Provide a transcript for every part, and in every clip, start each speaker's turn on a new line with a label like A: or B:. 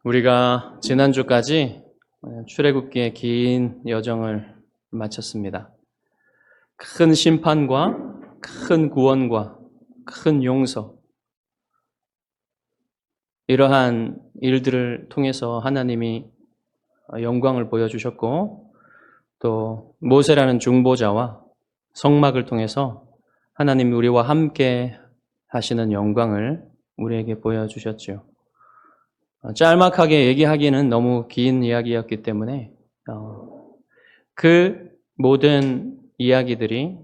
A: 우리가 지난주까지 출애굽기의 긴 여정을 마쳤습니다. 큰 심판과 큰 구원과 큰 용서, 이러한 일들을 통해서 하나님이 영광을 보여주셨고, 또 모세라는 중보자와 성막을 통해서 하나님이 우리와 함께 하시는 영광을 우리에게 보여주셨죠. 짤막하게 얘기하기는 너무 긴 이야기였기 때문에 그 모든 이야기들이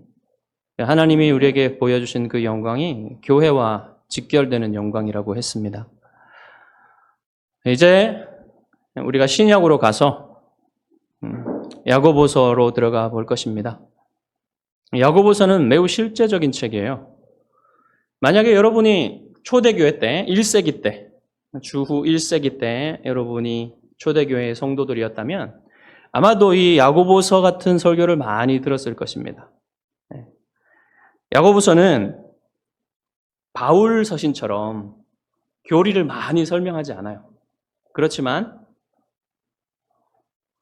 A: 하나님이 우리에게 보여주신 그 영광이 교회와 직결되는 영광이라고 했습니다. 이제 우리가 신약으로 가서 야고보서로 들어가 볼 것입니다. 야고보서는 매우 실제적인 책이에요. 만약에 여러분이 초대교회 때, 1세기 때, 주후 1세기 때 여러분이 초대교회의 성도들이었다면 아마도 이 야고보서 같은 설교를 많이 들었을 것입니다. 야고보서는 바울 서신처럼 교리를 많이 설명하지 않아요. 그렇지만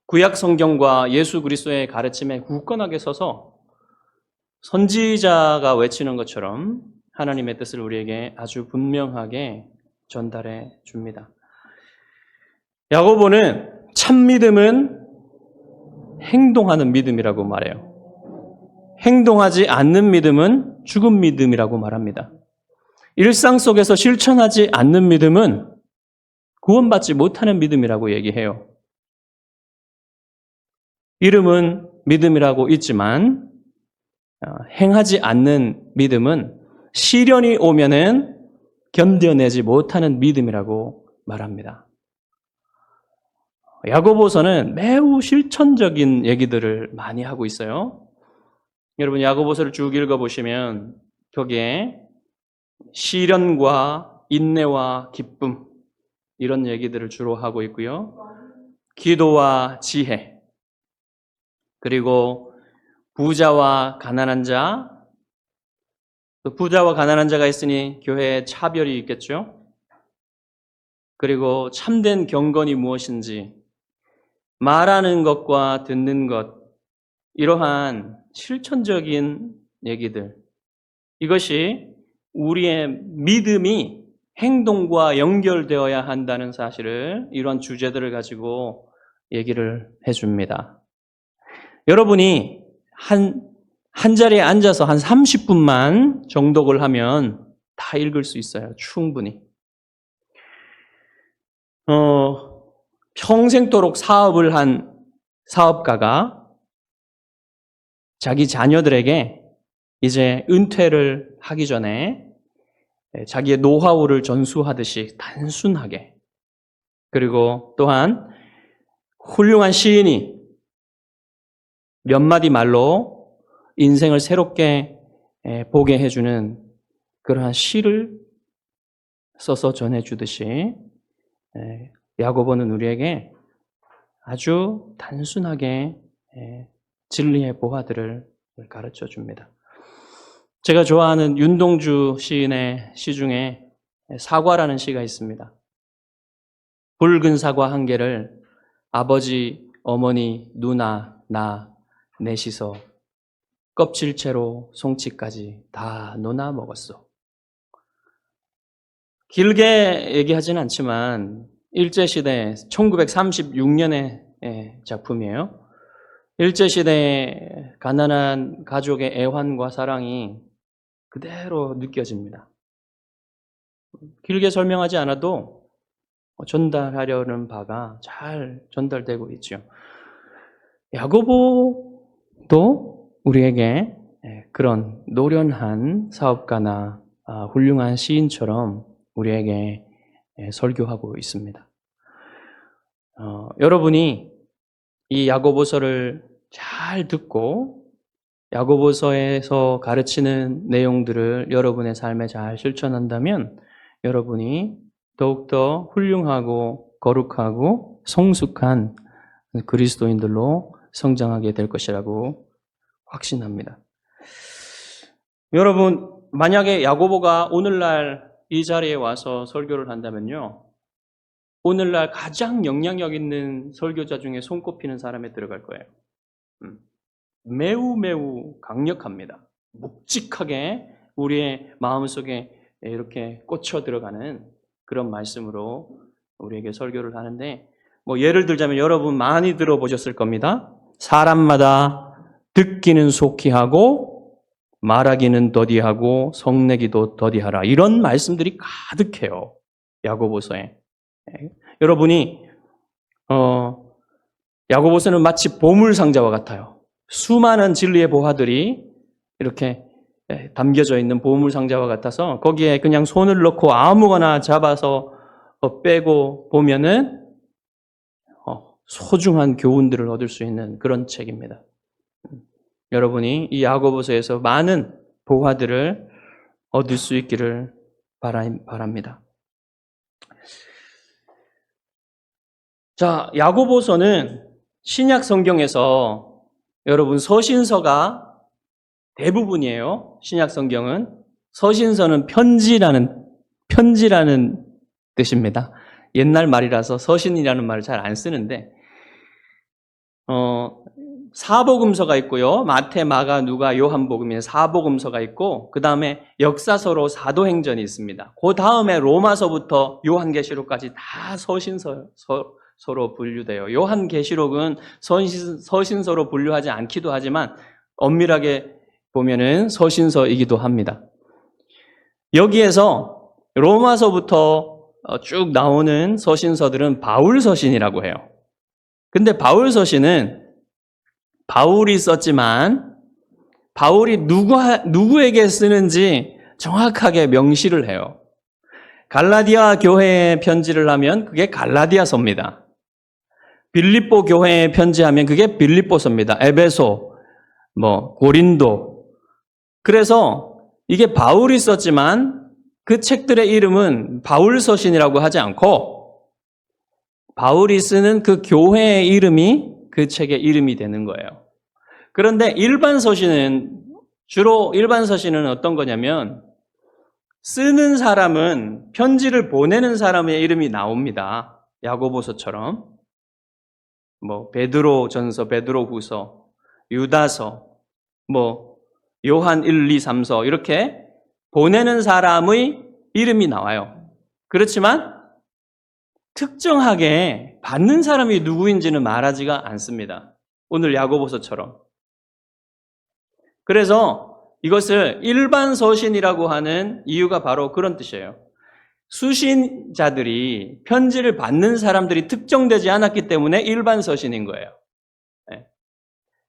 A: 구약 성경과 예수 그리스도의 가르침에 굳건하게 서서 선지자가 외치는 것처럼 하나님의 뜻을 우리에게 아주 분명하게 전달해 줍니다. 야고보는 참 믿음은 행동하는 믿음이라고 말해요. 행동하지 않는 믿음은 죽은 믿음이라고 말합니다. 일상 속에서 실천하지 않는 믿음은 구원받지 못하는 믿음이라고 얘기해요. 이름은 믿음이라고 있지만 행하지 않는 믿음은 시련이 오면은 견뎌내지 못하는 믿음이라고 말합니다. 야고보서는 매우 실천적인 얘기들을 많이 하고 있어요. 여러분 야고보서를 쭉 읽어보시면 거기에 시련과 인내와 기쁨 이런 얘기들을 주로 하고 있고요. 기도와 지혜, 그리고 부자와 가난한 자, 또 부자와 가난한 자가 있으니 교회에 차별이 있겠죠. 그리고 참된 경건이 무엇인지, 말하는 것과 듣는 것, 이러한 실천적인 얘기들, 이것이 우리의 믿음이 행동과 연결되어야 한다는 사실을 이런 주제들을 가지고 얘기를 해줍니다. 여러분이 한 자리에 앉아서 한 30분만 정독을 하면 다 읽을 수 있어요. 충분히. 평생도록 사업을 한 사업가가 자기 자녀들에게 이제 은퇴를 하기 전에 자기의 노하우를 전수하듯이 단순하게, 그리고 또한 훌륭한 시인이 몇 마디 말로 인생을 새롭게 보게 해주는 그러한 시를 써서 전해주듯이 야고보는 우리에게 아주 단순하게 진리의 보화들을 가르쳐 줍니다. 제가 좋아하는 윤동주 시인의 시 중에 사과라는 시가 있습니다. 붉은 사과 한 개를 아버지, 어머니, 누나, 나 넷이서 껍질채로 송치까지 다 논아 먹었어. 길게 얘기하지는 않지만 일제시대 1936년의 작품이에요. 일제시대의 가난한 가족의 애환과 사랑이 그대로 느껴집니다. 길게 설명하지 않아도 전달하려는 바가 잘 전달되고 있죠. 야고보도 우리에게 그런 노련한 사업가나 훌륭한 시인처럼 우리에게 설교하고 있습니다. 여러분이 이 야고보서를 잘 듣고 야고보서에서 가르치는 내용들을 여러분의 삶에 잘 실천한다면 여러분이 더욱더 훌륭하고 거룩하고 성숙한 그리스도인들로 성장하게 될 것이라고 확신합니다. 여러분, 만약에 야고보가 오늘날 이 자리에 와서 설교를 한다면요, 오늘날 가장 영향력 있는 설교자 중에 손꼽히는 사람에 들어갈 거예요. 매우 매우 강력합니다. 묵직하게 우리의 마음속에 이렇게 꽂혀 들어가는 그런 말씀으로 우리에게 설교를 하는데, 뭐 예를 들자면 여러분 많이 들어보셨을 겁니다. 사람마다 듣기는 속히 하고 말하기는 더디하고 성내기도 더디하라. 이런 말씀들이 가득해요. 야고보서에. 여러분이 야고보서는 마치 보물상자와 같아요. 수많은 진리의 보화들이 이렇게 담겨져 있는 보물상자와 같아서 거기에 그냥 손을 넣고 아무거나 잡아서 빼고 보면은 소중한 교훈들을 얻을 수 있는 그런 책입니다. 여러분이 이 야고보서에서 많은 보화들을 얻을 수 있기를 바랍니다. 자, 야고보서는 신약 성경에서 여러분 서신서가 대부분이에요. 신약 성경은 서신서는 편지라는 뜻입니다. 옛날 말이라서 서신이라는 말을 잘 안 쓰는데 사복음서가 있고요. 마태, 마가, 누가, 요한복음의 사복음서가 있고 그 다음에 역사서로 사도행전이 있습니다. 그 다음에 로마서부터 요한계시록까지 다 서신서로 분류돼요. 요한계시록은 서신서로 분류하지 않기도 하지만 엄밀하게 보면은 서신서이기도 합니다. 여기에서 로마서부터 쭉 나오는 서신서들은 바울 서신이라고 해요. 근데 바울 서신은 바울이 썼지만 바울이 누구에게 쓰는지 정확하게 명시를 해요. 갈라디아 교회에 편지를 하면 그게 갈라디아서입니다. 빌립보 교회에 편지하면 그게 빌립보서입니다. 에베소, 고린도. 그래서 이게 바울이 썼지만 그 책들의 이름은 바울 서신이라고 하지 않고 바울이 쓰는 그 교회의 이름이 그 책의 이름이 되는 거예요. 그런데 일반 서신은 어떤 거냐면 쓰는 사람은 편지를 보내는 사람의 이름이 나옵니다. 야고보서처럼 베드로전서, 베드로후서, 유다서, 요한 1, 2, 3서 이렇게 보내는 사람의 이름이 나와요. 그렇지만 특정하게 받는 사람이 누구인지는 말하지가 않습니다. 오늘 야고보서처럼. 그래서 이것을 일반 서신이라고 하는 이유가 바로 그런 뜻이에요. 수신자들이 편지를 받는 사람들이 특정되지 않았기 때문에 일반 서신인 거예요.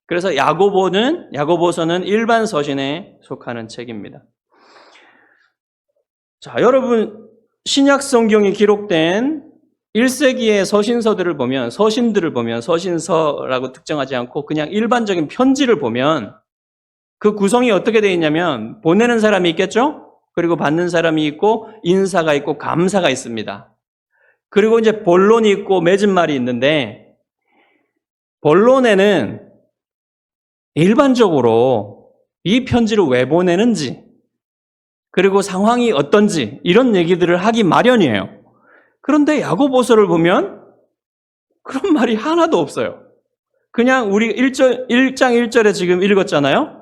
A: 그래서 야고보서는 일반 서신에 속하는 책입니다. 자, 여러분 신약 성경이 기록된 1세기의 서신들을 보면 서신서라고 특정하지 않고 그냥 일반적인 편지를 보면 그 구성이 어떻게 되어 있냐면 보내는 사람이 있겠죠? 그리고 받는 사람이 있고 인사가 있고 감사가 있습니다. 그리고 이제 본론이 있고 맺은 말이 있는데 본론에는 일반적으로 이 편지를 왜 보내는지 그리고 상황이 어떤지 이런 얘기들을 하기 마련이에요. 그런데 야고보서를 보면 그런 말이 하나도 없어요. 그냥 우리 1장 1절에 지금 읽었잖아요.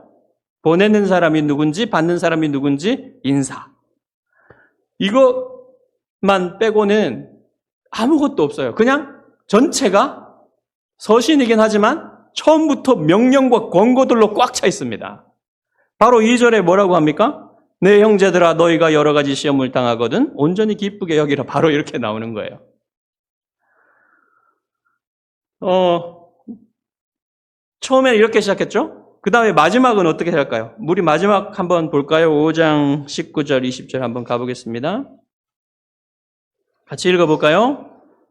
A: 보내는 사람이 누군지 받는 사람이 누군지 인사. 이것만 빼고는 아무것도 없어요. 그냥 전체가 서신이긴 하지만 처음부터 명령과 권고들로 꽉 차 있습니다. 바로 2절에 뭐라고 합니까? 내 형제들아 너희가 여러 가지 시험을 당하거든 온전히 기쁘게 여기라. 바로 이렇게 나오는 거예요. 처음에 이렇게 시작했죠? 그 다음에 마지막은 어떻게 할까요? 우리 마지막 한번 볼까요? 5장 19절 20절 한번 가보겠습니다. 같이 읽어볼까요?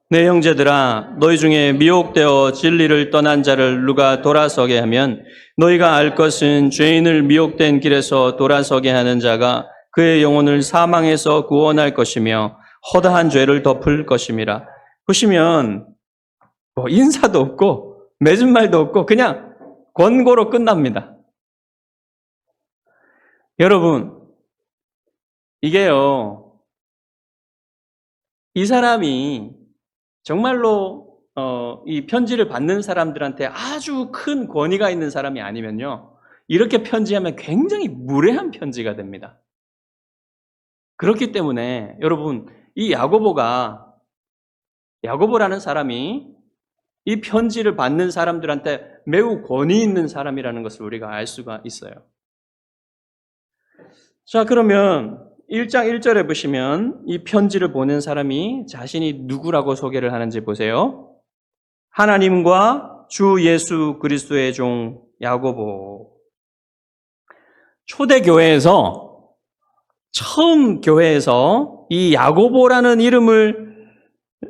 A: 내 형제들아 너희 중에 미혹되어 진리를 떠난 자를 누가 돌아서게 하면 너희가 알 것은 죄인을 미혹된 길에서 돌아서게 하는 자가 그의 영혼을 사망에서 구원할 것이며 허다한 죄를 덮을 것임이라. 보시면 인사도 없고 맺은 말도 없고 그냥 권고로 끝납니다. 여러분 이게요 이 사람이 정말로 이 편지를 받는 사람들한테 아주 큰 권위가 있는 사람이 아니면요. 이렇게 편지하면 굉장히 무례한 편지가 됩니다. 그렇기 때문에 여러분, 이 야고보라는 사람이 이 편지를 받는 사람들한테 매우 권위 있는 사람이라는 것을 우리가 알 수가 있어요. 자, 그러면 1장 1절에 보시면 이 편지를 보낸 사람이 자신이 누구라고 소개를 하는지 보세요. 하나님과 주 예수 그리스도의 종 야고보. 초대교회에서 처음 교회에서 이 야고보라는 이름을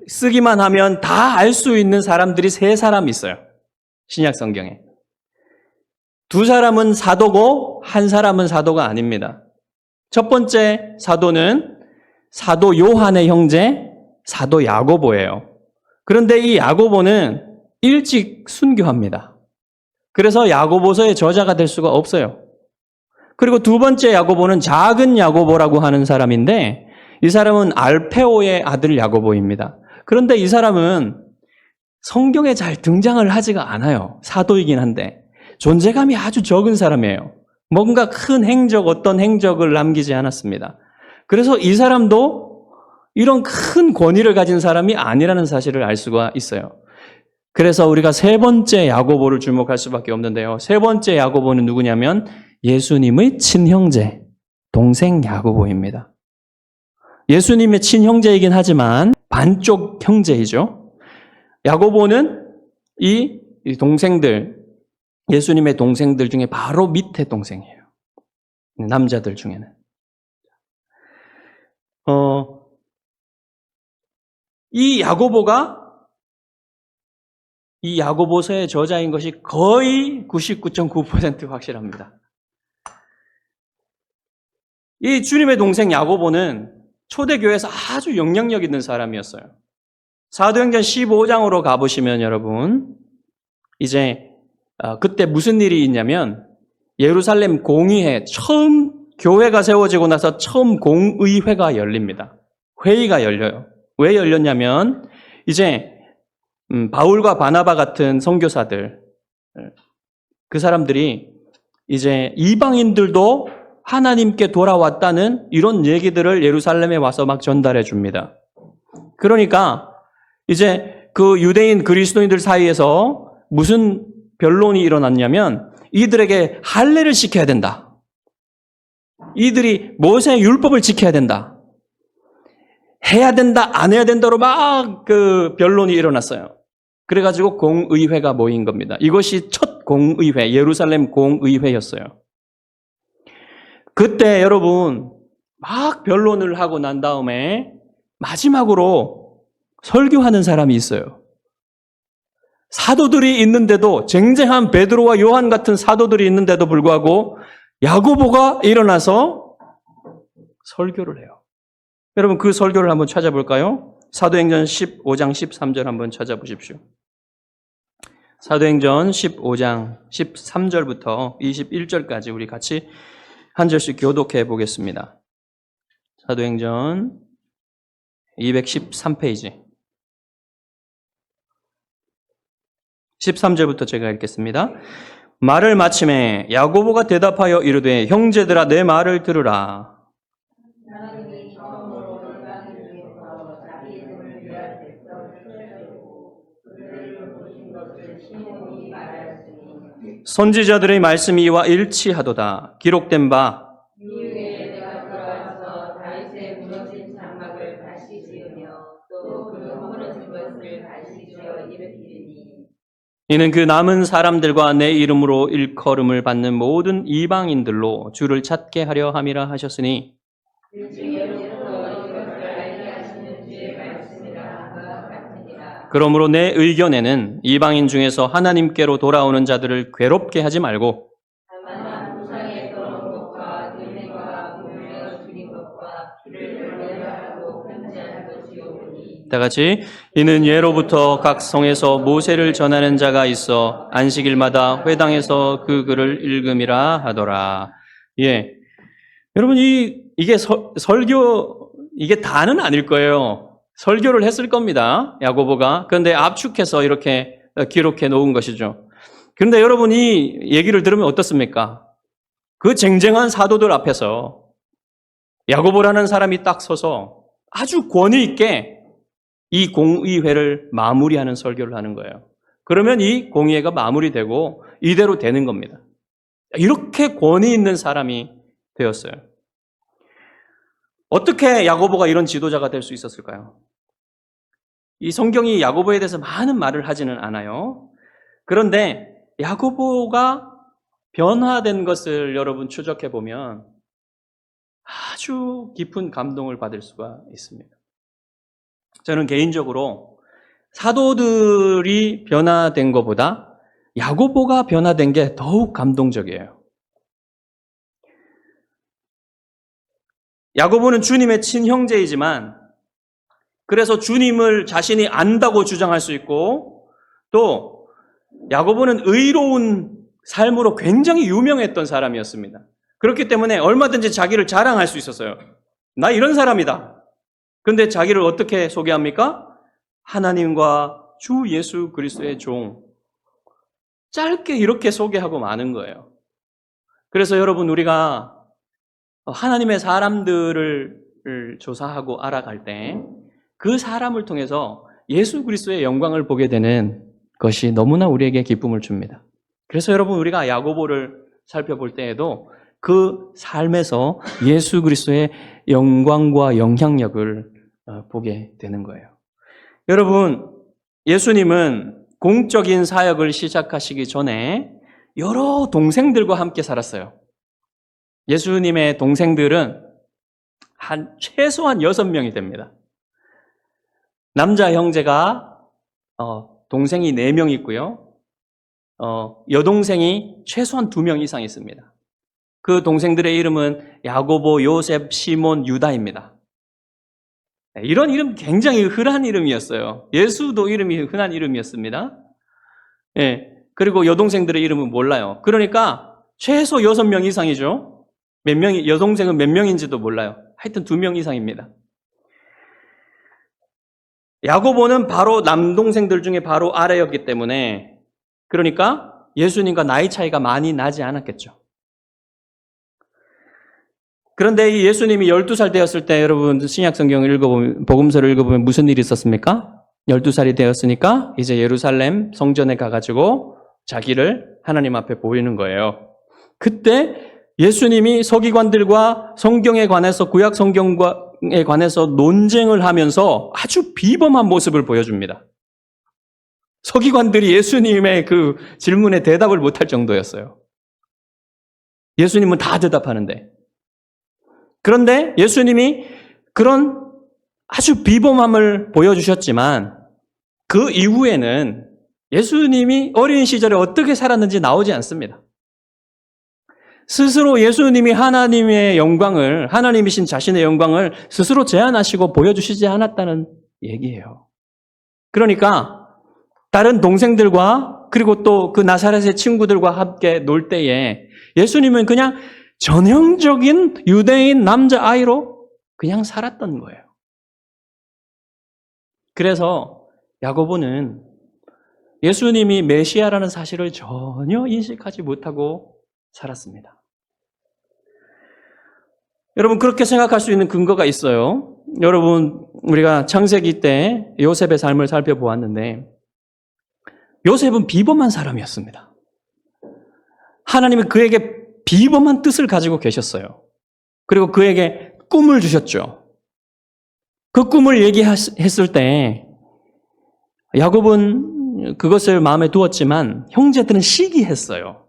A: 쓰기만 하면 다 알 수 있는 사람들이 세 사람 있어요. 신약 성경에. 두 사람은 사도고 한 사람은 사도가 아닙니다. 첫 번째 사도는 사도 요한의 형제 사도 야고보예요. 그런데 이 야고보는 일찍 순교합니다. 그래서 야고보서의 저자가 될 수가 없어요. 그리고 두 번째 야고보는 작은 야고보라고 하는 사람인데 이 사람은 알페오의 아들 야고보입니다. 그런데 이 사람은 성경에 잘 등장을 하지가 않아요. 사도이긴 한데 존재감이 아주 적은 사람이에요. 뭔가 큰 행적, 어떤 행적을 남기지 않았습니다. 그래서 이 사람도 이런 큰 권위를 가진 사람이 아니라는 사실을 알 수가 있어요. 그래서 우리가 세 번째 야고보를 주목할 수밖에 없는데요. 세 번째 야고보는 누구냐면 예수님의 친형제, 동생 야고보입니다. 예수님의 친형제이긴 하지만 반쪽 형제이죠. 야고보는 이 동생들, 예수님의 동생들 중에 바로 밑에 동생이에요. 남자들 중에는. 이 야고보서의 저자인 것이 거의 99.9% 확실합니다. 이 주님의 동생 야고보는 초대교회에서 아주 영향력 있는 사람이었어요. 사도행전 15장으로 가보시면 여러분, 이제 그때 무슨 일이 있냐면 예루살렘 공의회, 처음 교회가 세워지고 나서 처음 공의회가 열립니다. 회의가 열려요. 왜 열렸냐면 이제 바울과 바나바 같은 선교사들, 그 사람들이 이제 이방인들도 하나님께 돌아왔다는 이런 얘기들을 예루살렘에 와서 막 전달해 줍니다. 그러니까 이제 그 유대인 그리스도인들 사이에서 무슨 변론이 일어났냐면 이들에게 할례를 시켜야 된다. 이들이 모세의 율법을 지켜야 된다. 해야 된다, 안 해야 된다로 막 그 변론이 일어났어요. 그래가지고 공의회가 모인 겁니다. 이것이 첫 공의회, 예루살렘 공의회였어요. 그때 여러분 막 변론을 하고 난 다음에 마지막으로 설교하는 사람이 있어요. 사도들이 있는데도, 쟁쟁한 베드로와 요한 같은 사도들이 있는데도 불구하고 야고보가 일어나서 설교를 해요. 여러분 그 설교를 한번 찾아볼까요? 사도행전 15장 13절 한번 찾아보십시오. 사도행전 15장 13절부터 21절까지 우리 같이 한 절씩 교독해 보겠습니다. 사도행전 213페이지 13절부터 제가 읽겠습니다. 말을 마침에 야고보가 대답하여 이르되 형제들아 내 말을 들으라.
B: 하나님이 처음으로 이방인 중에서 자기 이름을 위하여 백성을 찾아내고 그들을 부르신 것을 신용히 말하였으니
A: 선지자들의 말씀이 이와 일치하도다. 기록된 바
B: 이후에 내가 돌아와서 다윗의 무너진 장막을 다시 지으며 또 그 허물어진 것을 다시 지어 일으키리니
A: 이는 그 남은 사람들과 내 이름으로 일컬음을 받는 모든 이방인들로 주를 찾게 하려 함이라 하셨으니
B: 일찍으로부터 이것을 알게 하시는 주의 말씀이라 함과 같으니라.
A: 그러므로 내 의견에는 이방인 중에서 하나님께로 돌아오는 자들을 괴롭게 하지 말고
B: 다만 우상에 떠놓은 것과 은혜와 공명을 줄인 것과 길을 멀리하라고 편지하는 것이오니
A: 다 같이 이는 예로부터 각 성에서 모세를 전하는 자가 있어 안식일마다 회당에서 그 글을 읽음이라 하더라. 예, 여러분 이게 설교 이게 다는 아닐 거예요. 설교를 했을 겁니다. 야고보가. 그런데 압축해서 이렇게 기록해 놓은 것이죠. 그런데 여러분이 얘기를 들으면 어떻습니까? 그 쟁쟁한 사도들 앞에서 야고보라는 사람이 딱 서서 아주 권위 있게 이 공의회를 마무리하는 설교를 하는 거예요. 그러면 이 공의회가 마무리되고 이대로 되는 겁니다. 이렇게 권위 있는 사람이 되었어요. 어떻게 야고보가 이런 지도자가 될 수 있었을까요? 이 성경이 야고보에 대해서 많은 말을 하지는 않아요. 그런데 야고보가 변화된 것을 여러분 추적해 보면 아주 깊은 감동을 받을 수가 있습니다. 저는 개인적으로 사도들이 변화된 것보다 야고보가 변화된 게 더욱 감동적이에요. 야고보는 주님의 친형제이지만 그래서 주님을 자신이 안다고 주장할 수 있고 또 야고보는 의로운 삶으로 굉장히 유명했던 사람이었습니다. 그렇기 때문에 얼마든지 자기를 자랑할 수 있었어요. 나 이런 사람이다. 그런데 자기를 어떻게 소개합니까? 하나님과 주 예수 그리스도의 종. 짧게 이렇게 소개하고 마는 거예요. 그래서 여러분 우리가 하나님의 사람들을 조사하고 알아갈 때 그 사람을 통해서 예수 그리스도의 영광을 보게 되는 것이 너무나 우리에게 기쁨을 줍니다. 그래서 여러분 우리가 야고보를 살펴볼 때에도 그 삶에서 예수 그리스도의 영광과 영향력을 보게 되는 거예요. 여러분, 예수님은 공적인 사역을 시작하시기 전에 여러 동생들과 함께 살았어요. 예수님의 동생들은 최소한 6명이 됩니다. 남자 형제가 동생이 4명 있고요. 여동생이 최소한 2명 이상 있습니다. 그 동생들의 이름은 야고보, 요셉, 시몬, 유다입니다. 이런 이름 굉장히 흔한 이름이었어요. 예수도 이름이 흔한 이름이었습니다. 예. 그리고 여동생들의 이름은 몰라요. 그러니까 최소 6명 이상이죠. 여동생은 몇 명인지도 몰라요. 하여튼 2명 이상입니다. 야고보는 바로 남동생들 중에 바로 아래였기 때문에 그러니까 예수님과 나이 차이가 많이 나지 않았겠죠. 그런데 이 예수님이 12살 되었을 때 여러분 신약성경을 읽어보면 복음서를 읽어보면 무슨 일이 있었습니까? 12살이 되었으니까 이제 예루살렘 성전에 가가지고 자기를 하나님 앞에 보이는 거예요. 그때 예수님이 서기관들과 성경에 관해서 구약 성경에 관해서 논쟁을 하면서 아주 비범한 모습을 보여줍니다. 서기관들이 예수님의 그 질문에 대답을 못할 정도였어요. 예수님은 다 대답하는데. 그런데 예수님이 그런 아주 비범함을 보여주셨지만 그 이후에는 예수님이 어린 시절에 어떻게 살았는지 나오지 않습니다. 스스로 예수님이 하나님의 영광을, 하나님이신 자신의 영광을 스스로 제안하시고 보여주시지 않았다는 얘기예요. 그러니까 다른 동생들과 그리고 또 그 나사렛의 친구들과 함께 놀 때에 예수님은 그냥 전형적인 유대인 남자아이로 그냥 살았던 거예요. 그래서 야고보는 예수님이 메시아라는 사실을 전혀 인식하지 못하고 살았습니다. 여러분 그렇게 생각할 수 있는 근거가 있어요. 여러분 우리가 창세기 때 요셉의 삶을 살펴보았는데 요셉은 비범한 사람이었습니다. 하나님은 그에게 비범한 뜻을 가지고 계셨어요. 그리고 그에게 꿈을 주셨죠. 그 꿈을 얘기했을 때 야곱은 그것을 마음에 두었지만 형제들은 시기했어요.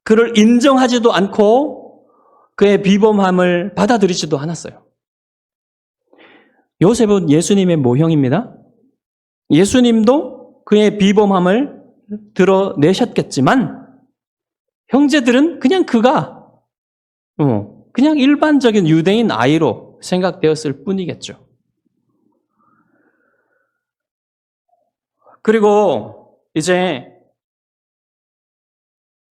A: 그를 인정하지도 않고 그의 비범함을 받아들이지도 않았어요. 요셉은 예수님의 모형입니다. 예수님도 그의 비범함을 드러내셨겠지만 형제들은 그냥 그가 그냥 일반적인 유대인 아이로 생각되었을 뿐이겠죠. 그리고 이제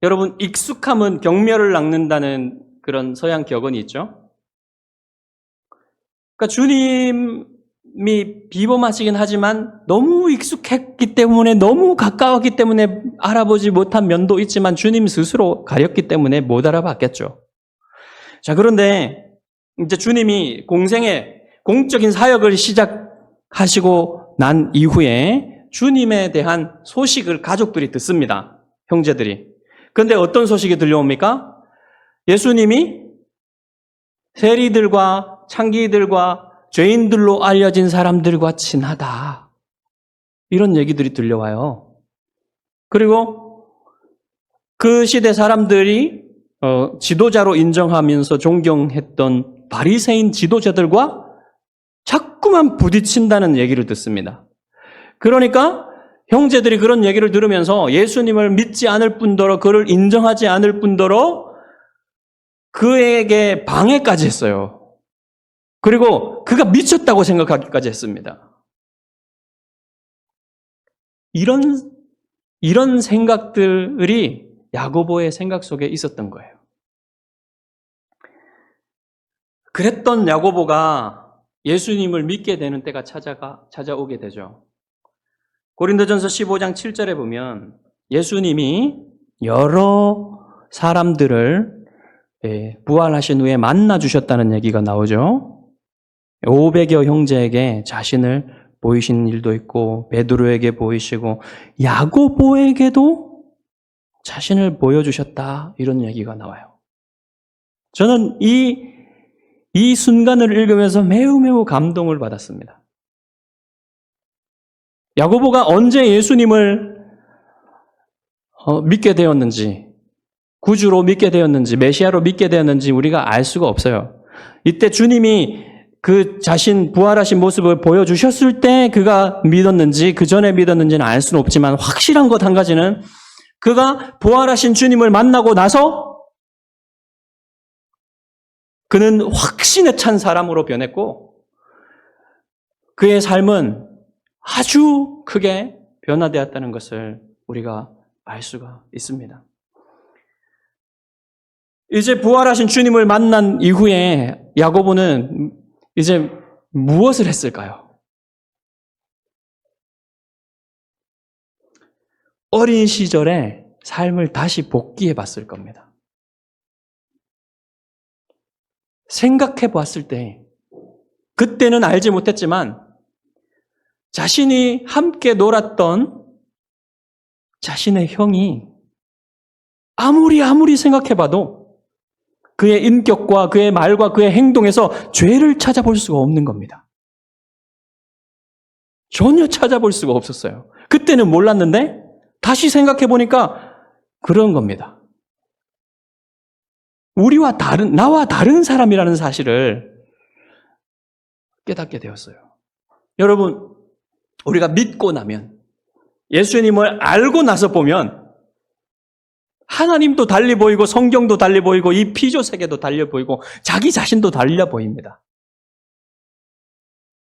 A: 여러분 익숙함은 경멸을 낳는다는 그런 서양 격언이 있죠. 그러니까 주님이 비범하시긴 하지만 너무 익숙했기 때문에, 너무 가까웠기 때문에 알아보지 못한 면도 있지만 주님 스스로 가렸기 때문에 못 알아봤겠죠. 자, 그런데 이제 주님이 공적인 사역을 시작하시고 난 이후에 주님에 대한 소식을 가족들이 듣습니다. 형제들이. 그런데 어떤 소식이 들려옵니까? 예수님이 세리들과 창기들과 죄인들로 알려진 사람들과 친하다. 이런 얘기들이 들려와요. 그리고 그 시대 사람들이 지도자로 인정하면서 존경했던 바리새인 지도자들과 자꾸만 부딪힌다는 얘기를 듣습니다. 그러니까 형제들이 그런 얘기를 들으면서 예수님을 믿지 않을 뿐더러 그를 인정하지 않을 뿐더러 그에게 방해까지 했어요. 그리고 그가 미쳤다고 생각하기까지 했습니다. 이런 생각들이 야고보의 생각 속에 있었던 거예요. 그랬던 야고보가 예수님을 믿게 되는 때가 찾아오게 되죠. 고린도전서 15장 7절에 보면 예수님이 여러 사람들을 부활하신 후에 만나 주셨다는 얘기가 나오죠. 500여 형제에게 자신을 보이신 일도 있고 베드로에게 보이시고 야고보에게도 자신을 보여주셨다, 이런 얘기가 나와요. 저는 이 순간을 읽으면서 매우 감동을 받았습니다. 야고보가 언제 예수님을 믿게 되었는지, 구주로 믿게 되었는지, 메시아로 믿게 되었는지 우리가 알 수가 없어요. 이때 주님이 그 자신 부활하신 모습을 보여주셨을 때 그가 믿었는지 그 전에 믿었는지는 알 수는 없지만 확실한 것 한 가지는 그가 부활하신 주님을 만나고 나서 그는 확신에 찬 사람으로 변했고 그의 삶은 아주 크게 변화되었다는 것을 우리가 알 수가 있습니다. 이제 부활하신 주님을 만난 이후에 야고보는 이제 무엇을 했을까요? 어린 시절의 삶을 다시 복귀해 봤을 겁니다. 생각해 봤을 때 그때는 알지 못했지만 자신이 함께 놀았던 자신의 형이 아무리 생각해봐도 그의 인격과 그의 말과 그의 행동에서 죄를 찾아볼 수가 없는 겁니다. 전혀 찾아볼 수가 없었어요. 그때는 몰랐는데 다시 생각해보니까 그런 겁니다. 나와 다른 사람이라는 사실을 깨닫게 되었어요. 여러분, 우리가 믿고 나면, 예수님을 알고 나서 보면 하나님도 달리 보이고 성경도 달리 보이고 이 피조 세계도 달리 보이고 자기 자신도 달려 보입니다.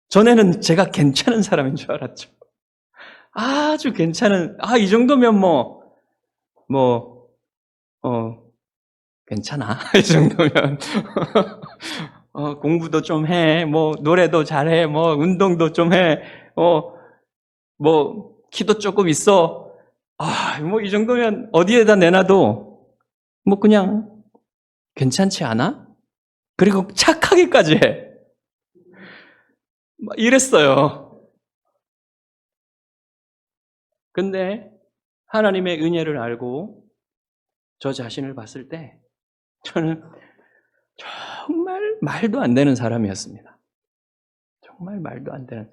A: 전에는 제가 괜찮은 사람인 줄 알았죠. 아주 괜찮은, 이 정도면 괜찮아. 이 정도면. 공부도 좀 해. 노래도 잘해. 운동도 좀 해. 키도 조금 있어. 이 정도면 어디에다 내놔도 그냥 괜찮지 않아? 그리고 착하기까지 해. 이랬어요. 근데 하나님의 은혜를 알고 저 자신을 봤을 때 저는 정말 말도 안 되는 사람이었습니다. 정말 말도 안 되는.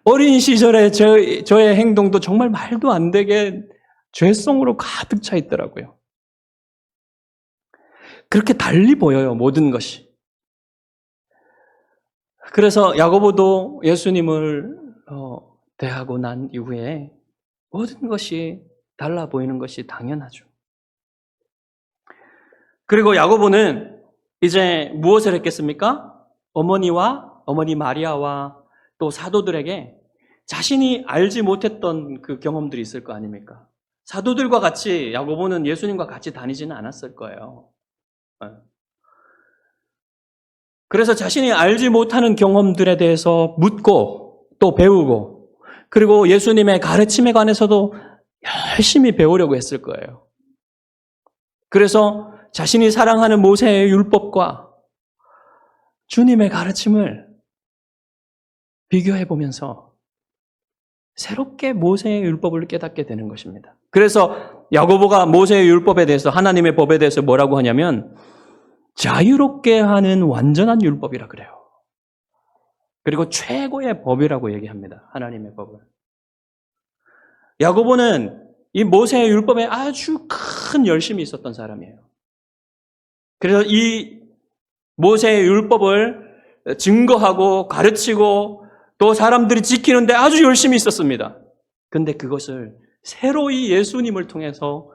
A: 어린 시절에 저의 행동도 정말 말도 안 되게 죄성으로 가득 차 있더라고요. 그렇게 달리 보여요, 모든 것이. 그래서 야고보도 예수님을 대하고 난 이후에 모든 것이 달라 보이는 것이 당연하죠. 그리고 야고보는 이제 무엇을 했겠습니까? 어머니 마리아와 또 사도들에게 자신이 알지 못했던 그 경험들이 있을 거 아닙니까? 사도들과 같이 야고보는 예수님과 같이 다니지는 않았을 거예요. 그래서 자신이 알지 못하는 경험들에 대해서 묻고 또 배우고 그리고 예수님의 가르침에 관해서도 열심히 배우려고 했을 거예요. 그래서 자신이 사랑하는 모세의 율법과 주님의 가르침을 비교해 보면서 새롭게 모세의 율법을 깨닫게 되는 것입니다. 그래서 야고보가 모세의 율법에 대해서 하나님의 법에 대해서 뭐라고 하냐면 자유롭게 하는 완전한 율법이라 그래요. 그리고 최고의 법이라고 얘기합니다. 하나님의 법을. 야고보는 이 모세의 율법에 아주 큰 열심이 있었던 사람이에요. 그래서 이 모세의 율법을 증거하고 가르치고 또 사람들이 지키는데 아주 열심히 있었습니다. 근데 그것을 새로이 예수님을 통해서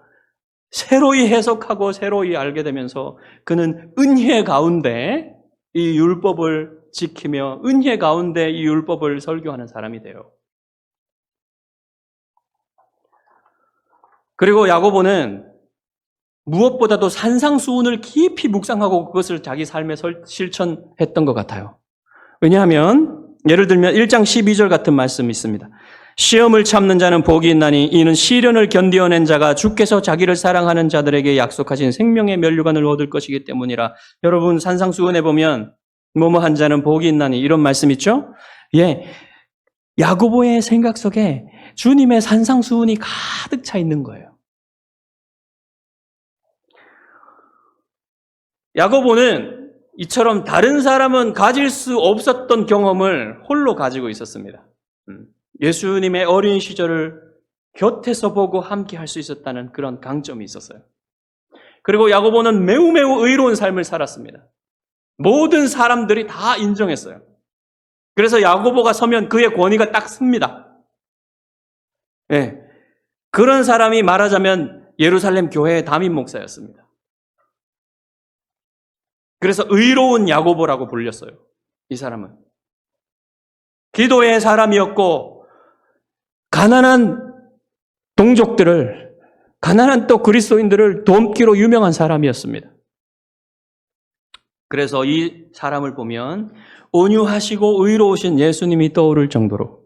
A: 새로이 해석하고 새로이 알게 되면서 그는 은혜 가운데 이 율법을 지키며 은혜 가운데 이 율법을 설교하는 사람이 돼요. 그리고 야고보는 무엇보다도 산상수훈을 깊이 묵상하고 그것을 자기 삶에 실천했던 것 같아요. 왜냐하면 예를 들면 1장 12절 같은 말씀이 있습니다. 시험을 참는 자는 복이 있나니 이는 시련을 견디어낸 자가 주께서 자기를 사랑하는 자들에게 약속하신 생명의 면류관을 얻을 것이기 때문이라. 여러분 산상수훈에 보면 뭐뭐한 자는 복이 있나니 이런 말씀 있죠? 예, 야고보의 생각 속에 주님의 산상수훈이 가득 차 있는 거예요. 야고보는 이처럼 다른 사람은 가질 수 없었던 경험을 홀로 가지고 있었습니다. 예수님의 어린 시절을 곁에서 보고 함께 할 수 있었다는 그런 강점이 있었어요. 그리고 야고보는 매우 의로운 삶을 살았습니다. 모든 사람들이 다 인정했어요. 그래서 야고보가 서면 그의 권위가 딱 섭니다. 네. 그런 사람이 말하자면 예루살렘 교회의 담임 목사였습니다. 그래서 의로운 야고보라고 불렸어요. 이 사람은. 기도의 사람이었고 가난한 동족들을, 가난한 또 그리스도인들을 돕기로 유명한 사람이었습니다. 그래서 이 사람을 보면 온유하시고 의로우신 예수님이 떠오를 정도로,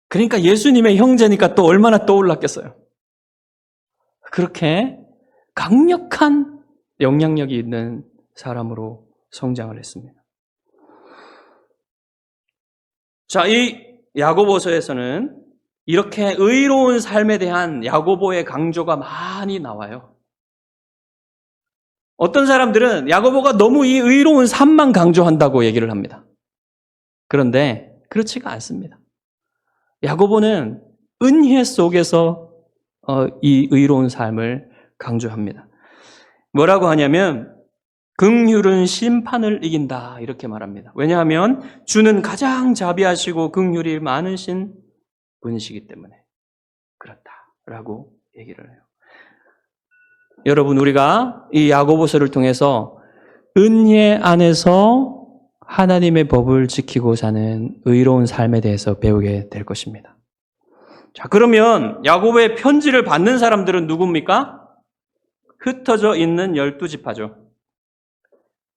A: 그러니까 예수님의 형제니까 또 얼마나 떠올랐겠어요. 그렇게 강력한 영향력이 있는 사람으로 성장을 했습니다. 자, 이 야고보서에서는 이렇게 의로운 삶에 대한 야고보의 강조가 많이 나와요. 어떤 사람들은 야고보가 너무 이 의로운 삶만 강조한다고 얘기를 합니다. 그런데 그렇지가 않습니다. 야고보는 은혜 속에서 이 의로운 삶을 강조합니다. 뭐라고 하냐면 긍휼은 심판을 이긴다 이렇게 말합니다. 왜냐하면 주는 가장 자비하시고 긍휼이 많으신 분이시기 때문에 그렇다라고 얘기를 해요. 여러분, 우리가 이 야고보서를 통해서 은혜 안에서 하나님의 법을 지키고 사는 의로운 삶에 대해서 배우게 될 것입니다. 자, 그러면 야고보의 편지를 받는 사람들은 누굽니까? 흩어져 있는 12지파죠.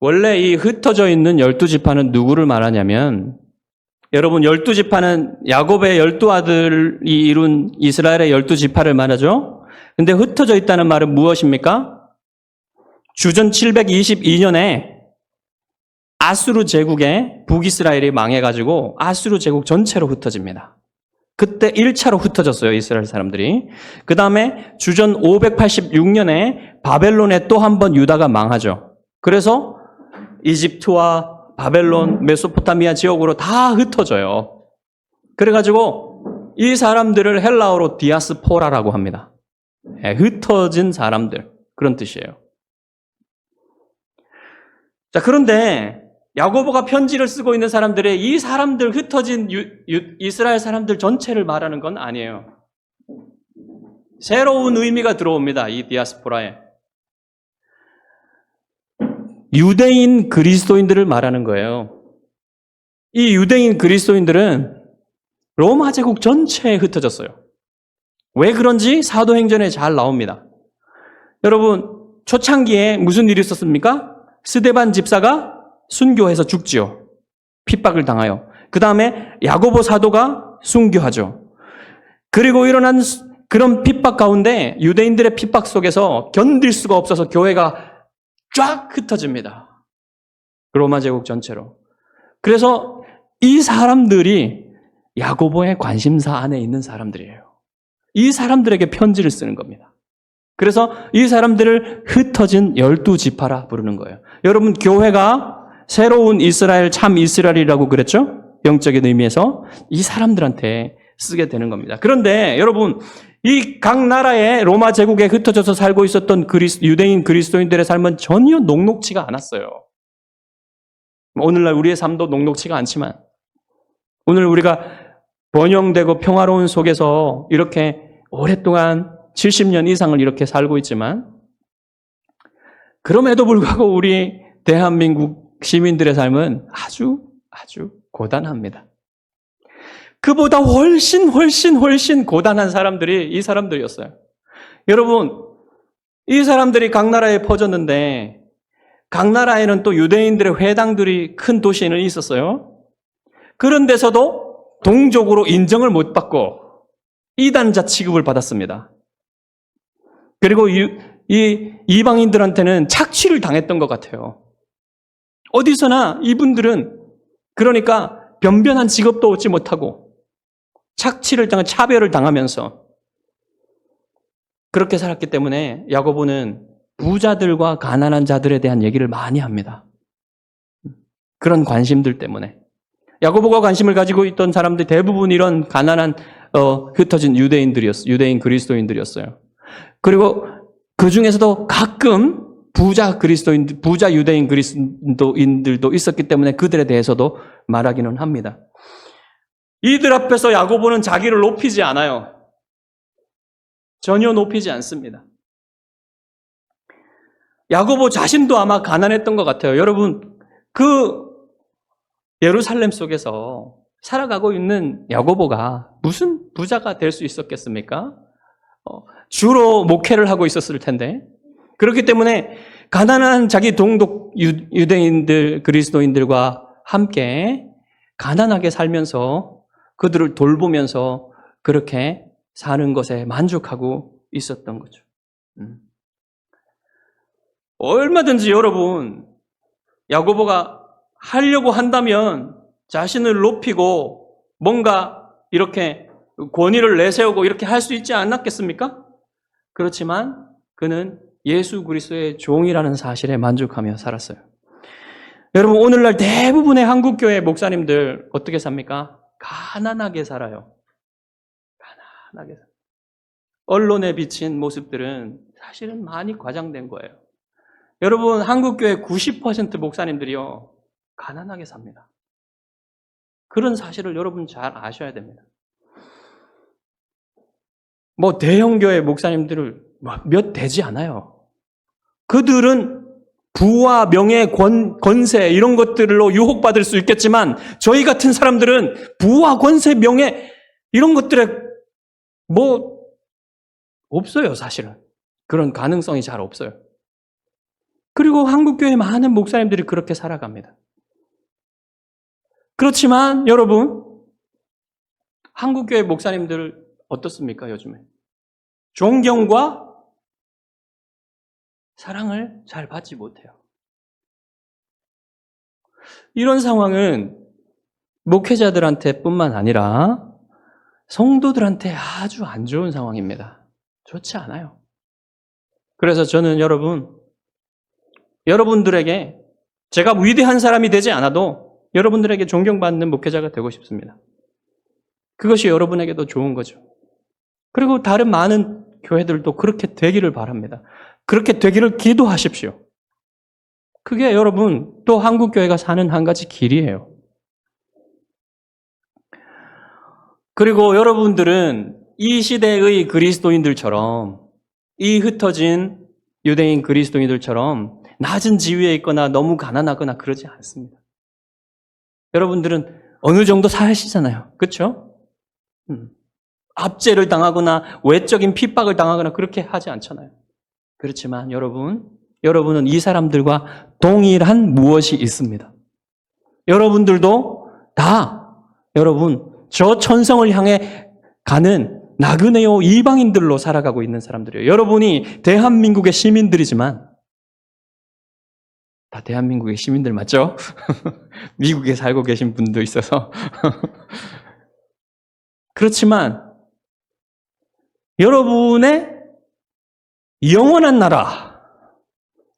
A: 원래 이 흩어져 있는 12지파는 누구를 말하냐면, 여러분 12지파는 야곱의 12아들이 이룬 이스라엘의 12지파를 말하죠. 근데 흩어져 있다는 말은 무엇입니까? 주전 722년에 아수르 제국에 북이스라엘이 망해가지고 아수르 제국 전체로 흩어집니다. 그때 1차로 흩어졌어요, 이스라엘 사람들이. 그 다음에 주전 586년에 바벨론에 또 한 번 유다가 망하죠. 그래서 이집트와 바벨론, 메소포타미아 지역으로 다 흩어져요. 그래가지고 이 사람들을 헬라어로 디아스포라라고 합니다. 흩어진 사람들, 그런 뜻이에요. 자, 그런데 야고보가 편지를 쓰고 있는 사람들의 이 사람들, 흩어진 이스라엘 사람들 전체를 말하는 건 아니에요. 새로운 의미가 들어옵니다, 이 디아스포라에. 유대인 그리스도인들을 말하는 거예요. 이 유대인 그리스도인들은 로마 제국 전체에 흩어졌어요. 왜 그런지 사도행전에 잘 나옵니다. 여러분, 초창기에 무슨 일이 있었습니까? 스데반 집사가 순교해서 죽지요. 핍박을 당하여. 그 다음에 야고보 사도가 순교하죠. 그리고 일어난 그런 핍박 가운데 유대인들의 핍박 속에서 견딜 수가 없어서 교회가 쫙 흩어집니다. 로마 제국 전체로. 그래서 이 사람들이 야고보의 관심사 안에 있는 사람들이에요. 이 사람들에게 편지를 쓰는 겁니다. 그래서 이 사람들을 흩어진 12지파라 부르는 거예요. 여러분, 교회가 새로운 이스라엘, 참 이스라엘이라고 그랬죠? 영적인 의미에서 이 사람들한테 쓰게 되는 겁니다. 그런데 여러분, 이 각 나라의 로마 제국에 흩어져서 살고 있었던 유대인 그리스도인들의 삶은 전혀 녹록치가 않았어요. 오늘날 우리의 삶도 녹록치가 않지만 오늘 우리가 번영되고 평화로운 속에서 이렇게 오랫동안 70년 이상을 이렇게 살고 있지만 그럼에도 불구하고 우리 대한민국 시민들의 삶은 아주 고단합니다. 그보다 훨씬 고단한 사람들이 이 사람들이었어요. 여러분, 이 사람들이 각 나라에 퍼졌는데 각 나라에는 또 유대인들의 회당들이 큰 도시에는 있었어요. 그런 데서도 동족으로 인정을 못 받고 이단자 취급을 받았습니다. 그리고 이 이방인들한테는 착취를 당했던 것 같아요. 어디서나 이분들은 그러니까 변변한 직업도 얻지 못하고 착취를 당한 차별을 당하면서 그렇게 살았기 때문에 야고보는 부자들과 가난한 자들에 대한 얘기를 많이 합니다. 그런 관심들 때문에. 야고보가 관심을 가지고 있던 사람들 대부분 이런 가난한 흩어진 유대인 그리스도인들이었어요. 그리고 그 중에서도 가끔 부자 유대인 그리스도인들도 있었기 때문에 그들에 대해서도 말하기는 합니다. 이들 앞에서 야고보는 자기를 높이지 않아요. 전혀 높이지 않습니다. 야고보 자신도 아마 가난했던 것 같아요. 여러분, 그 예루살렘 속에서 살아가고 있는 야고보가 무슨 부자가 될 수 있었겠습니까? 주로 목회를 하고 있었을 텐데. 그렇기 때문에 가난한 자기 동독 유대인들, 그리스도인들과 함께 가난하게 살면서 그들을 돌보면서 그렇게 사는 것에 만족하고 있었던 거죠. 얼마든지 여러분, 야고보가 하려고 한다면 자신을 높이고 뭔가 이렇게 권위를 내세우고 이렇게 할 수 있지 않았겠습니까? 그렇지만 그는 예수 그리스도의 종이라는 사실에 만족하며 살았어요. 여러분, 오늘날 대부분의 한국교회 목사님들 어떻게 삽니까? 가난하게 살아요. 가난하게 살아요. 언론에 비친 모습들은 사실은 많이 과장된 거예요. 여러분, 한국교회 90% 목사님들이요, 가난하게 삽니다. 그런 사실을 여러분 잘 아셔야 됩니다. 뭐 대형교회 목사님들을 몇 되지 않아요. 그들은 부와 명예, 권세 이런 것들로 유혹받을 수 있겠지만 저희 같은 사람들은 부와 권세, 명예 이런 것들에 뭐 없어요, 사실은. 그런 가능성이 잘 없어요. 그리고 한국교회 많은 목사님들이 그렇게 살아갑니다. 그렇지만 여러분, 한국교회 목사님들 어떻습니까, 요즘에? 존경과 사랑을 잘 받지 못해요. 이런 상황은 목회자들한테 뿐만 아니라 성도들한테 아주 안 좋은 상황입니다. 좋지 않아요. 그래서 저는 여러분들에게 제가 위대한 사람이 되지 않아도 여러분들에게 존경받는 목회자가 되고 싶습니다. 그것이 여러분에게도 좋은 거죠. 그리고 다른 많은 교회들도 그렇게 되기를 바랍니다. 그렇게 되기를 기도하십시오. 그게 여러분 또 한국교회가 사는 한 가지 길이에요. 그리고 여러분들은 이 시대의 그리스도인들처럼 이 흩어진 유대인 그리스도인들처럼 낮은 지위에 있거나 너무 가난하거나 그러지 않습니다. 여러분들은 어느 정도 사시잖아요. 그렇죠? 압제를 당하거나 외적인 핍박을 당하거나 그렇게 하지 않잖아요. 그렇지만 여러분은 이 사람들과 동일한 무엇이 있습니다. 여러분들도 다 여러분 저 천성을 향해 가는 나그네요 이방인들로 살아가고 있는 사람들이에요. 여러분이 대한민국의 시민들이지만 다 대한민국의 시민들 맞죠? 미국에 살고 계신 분도 있어서 그렇지만 여러분의 영원한 나라,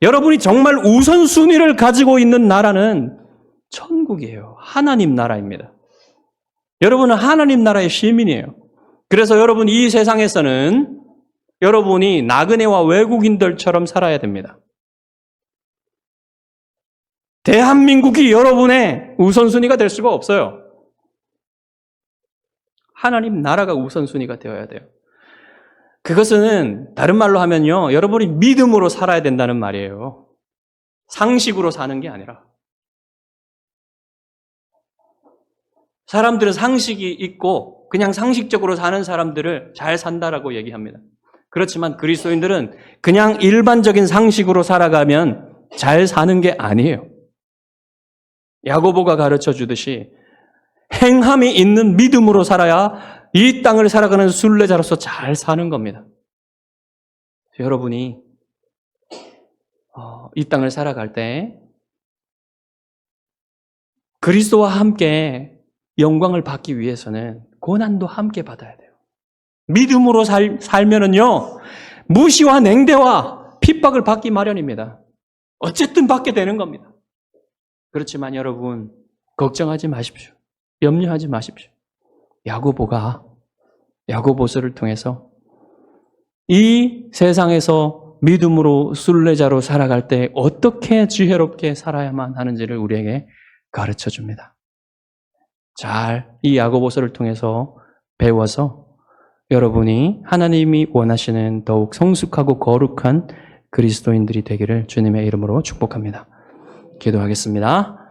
A: 여러분이 정말 우선순위를 가지고 있는 나라는 천국이에요. 하나님 나라입니다. 여러분은 하나님 나라의 시민이에요. 그래서 여러분 이 세상에서는 여러분이 나그네와 외국인들처럼 살아야 됩니다. 대한민국이 여러분의 우선순위가 될 수가 없어요. 하나님 나라가 우선순위가 되어야 돼요. 그것은 다른 말로 하면요. 여러분이 믿음으로 살아야 된다는 말이에요. 상식으로 사는 게 아니라. 사람들은 상식이 있고 그냥 상식적으로 사는 사람들을 잘 산다라고 얘기합니다. 그렇지만 그리스도인들은 그냥 일반적인 상식으로 살아가면 잘 사는 게 아니에요. 야고보가 가르쳐 주듯이 행함이 있는 믿음으로 살아야 이 땅을 살아가는 순례자로서 잘 사는 겁니다. 여러분이 이 땅을 살아갈 때 그리스도와 함께 영광을 받기 위해서는 고난도 함께 받아야 돼요. 믿음으로 살면은요, 무시와 냉대와 핍박을 받기 마련입니다. 어쨌든 받게 되는 겁니다. 그렇지만 여러분, 걱정하지 마십시오. 염려하지 마십시오. 야고보가 야고보서를 통해서 이 세상에서 믿음으로 순례자로 살아갈 때 어떻게 지혜롭게 살아야만 하는지를 우리에게 가르쳐 줍니다. 잘 이 야고보서를 통해서 배워서 여러분이 하나님이 원하시는 더욱 성숙하고 거룩한 그리스도인들이 되기를 주님의 이름으로 축복합니다. 기도하겠습니다.